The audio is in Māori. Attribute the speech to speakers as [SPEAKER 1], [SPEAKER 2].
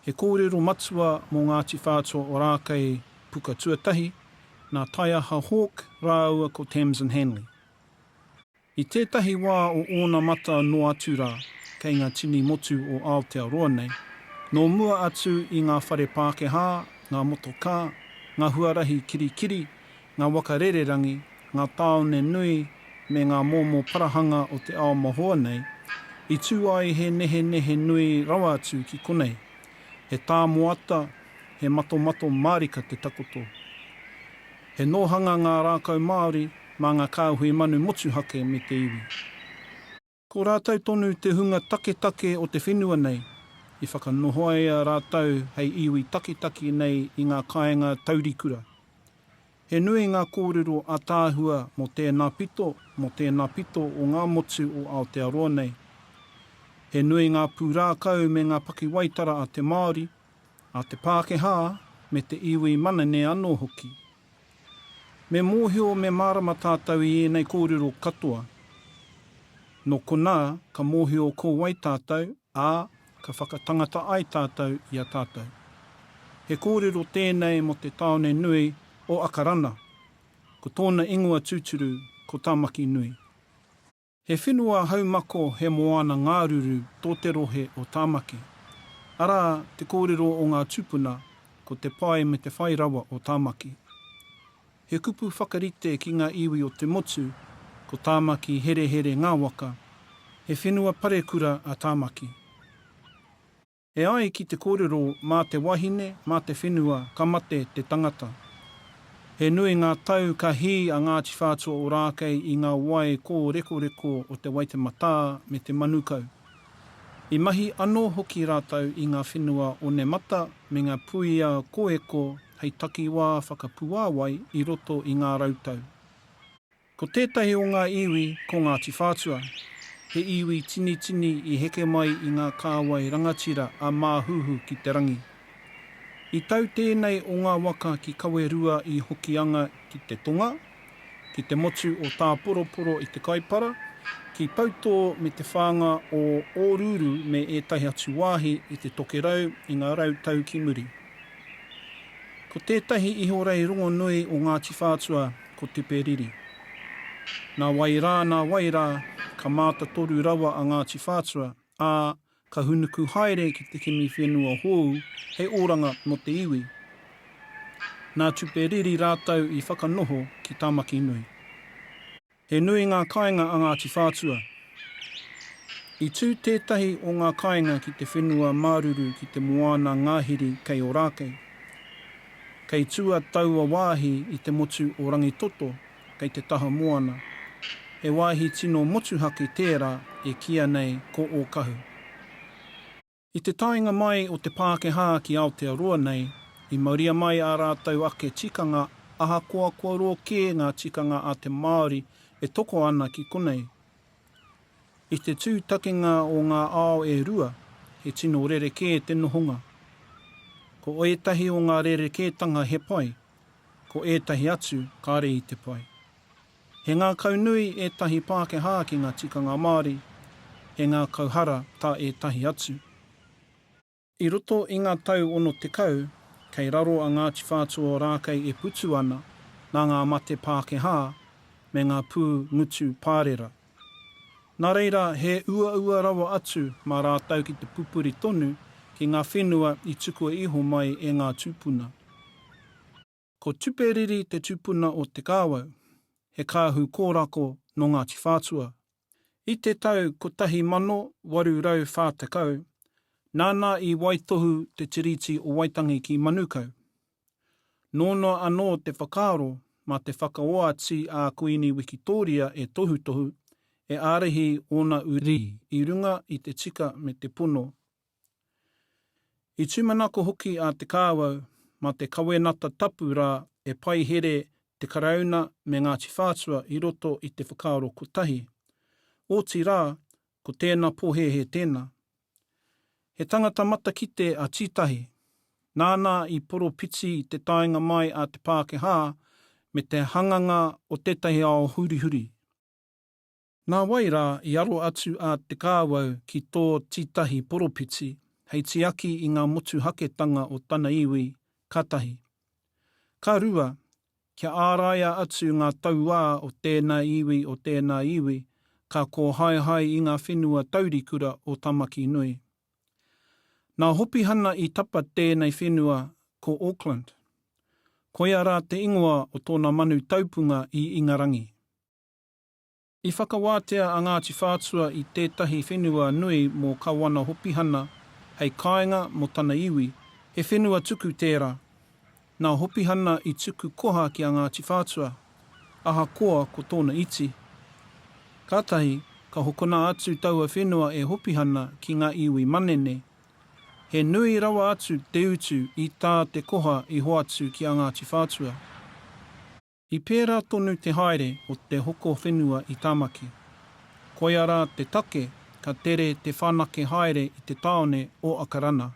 [SPEAKER 1] He kōrero matua mō Ngāti Whātua Ōrākei puka tuatahi, nā Taiaha Hawke, rāua ko Tamsin. I tētahi wā o ōna mata no atu rā, kei ngā tini motu o Aotearoa nei, no mua atu i ngā whare Pākehā, ngā motoka, ngā huarahi kirikiri, ngā wakarererangi, ngā tāone nui, me ngā momo parahanga o te ao mahoa nei, i tū ai he nehe nui rawa atu ki konei, he tā moata, he mato mārika te takoto. He nohanga ngā rākau Māori, mā ngā kāhui manu motu hake me te iwi. Ko rātau tonu te hunga take o te whenua nei, i whakanohoia rātau hei iwi take nei i ngā kāinga taurikura. He nui ngā kōrero ātāhua mō tēnā pito o ngā motu o Aotearoa nei. He nui ngā pūrākau me ngā pakiwaitara a te Māori, a te Pākehā, me te iwi manane anō hoki. Me mōhio me mārama tātou i enei kōrero katoa. No konā, ka mōhio ko wai tātou, ā, ka whakatangata ai tātou i a tātou. He kōrero tēnei mo te taone nui o akarana, ko tōna ingoa tūturu, ko tāmaki nui. He whenua haumako he moana ngāruru tō te rohe o tāmaki. Arā, te kōrero o ngā tūpuna, ko te pai me te whairawa o tāmaki. He kupu whakarite ki ngā iwi o te motu, ko tāmaki here ngā waka. He whenua parekura a tāmaki. E ai ki te kōrero mā te wahine, mā te whenua, ka mate te tangata. He nui ngā tau ka hī a Ngāti Whātua Ōrākei i ngā wai kōreko o te Waitematā me te Manukau. I mahi anō hoki rātau i ngā whenua o ne mata me ngā puia koeko hei takiwā whakapuāwai i roto i ngā rautau. Ko tētahi o ngā iwi ko Ngāti Whātua, he iwi tini i heke mai i ngā kāwai rangatira a māhuhu ki te rangi. I tau tēnei o ngā waka ki kawerua i hokianga ki te tonga, ki te motu o tā poroporo i te kaipara, ki pautō me te whanga o ōruru me ētahi atu wāhi i te tokerau i ngā rautau ki muri. Ko tētahi iho rei rongo nui o Ngāti Whātua ko te periri. Nā wairā, ka māta toru rawa a Ngāti Whātua, ā, ka hunuku haere ki te kimi whenua hou, hei oranga mo te iwi. Nā tuperiri rātau i whakanoho ki tāmaki nui. He nui ngā kāinga a Ngāti Whātua. I tū tētahi o ngā kāinga ki te whenua māruru ki te moana ngāhiri kei Ōrākei. Kei tua taua wāhi i te motu o rangitoto, kei te taha moana. He wāhi tino motuhake tērā e kia nei ko o kahu. I te tainga mai o te Pākehā ki Aotearoa nei, i mauria mai a rātau ake tikanga aha kua rōke ngā tikanga a te Māori e toko ana ki konei. I te tūtakenga o ngā ao e rua, he tino rereke te nohonga. Ko ētahi o ngā rerekētanga he pai, ko ētahi atu kāre i te pai. He ngā kaunui ētahi Pākehā ki ngā tikanga Māori, he ngā kauhara tā ētahi atu. I roto i ngā tau ono te kau, kei raro a Ngāti Whātua Ōrākei e putu ana, nā ngā mate Pākehā, me ngā pū ngutu pārera. Nā reira, he ua rawa atu mā rātau ki te pupuri tonu, ki ngā whenua i tukua iho mai e ngā tūpuna. Ko tuperiri te tūpuna o te kāwau, he kāhu kōrako no Ngāti Whātua. I te tau ko 1840, nāna i waitohu te tiriti o Waitangi ki Manukau. Nōna anō te whakaaro, mā te whakaoati a kuini Wikitoria e tohutohu, e ārehi ona uri i runga i te tika me te puno. I tūmanako hoki a te kāwau, mā te kawenata tapu rā e pai here te karauna me Ngāti Whātua i roto i te whakaaro kotahi. Oti rā, ko tēnā pohe he tēnā. He tangata matakite a titahi, nāna i poropiti i te tainga mai a te Pākehā me te hanganga o tētahi ao huri. Nā wairā i aro atu a te kāwau ki tō titahi poropiti, hei tiaki i ngā motu haketanga o tana iwi, katahi. Ka rua, kia āraia atu ngā tauā o tēnā iwi o tēnā iwi, ka kō hai i ngā whenua taurikura o Tamaki Nui. Nā hopihana i tapa tēnei whenua ko Auckland. Koia rā te ingoa o tōna manu taupunga i Ingarangi. I whakawātea a Ngāti Whātua i tētahi whenua nui mō kawana hopihana, hei kāinga mo tana iwi, he whenua tuku tērā. Nā hopihana i tuku koha ki a Ngāti Whātua, aha koa ko tōna iti. Kātahi, ka hokona atu taua whenua e hopihana ki ngā iwi manene. He nui rawa atu te utu i tā te koha i hoatu ki a Ngāti Whātua. I pērā tonu te haere o te hoko whenua i Tāmaki. Koia rā te take, ka tere te whanake haere i te taone o Akarana.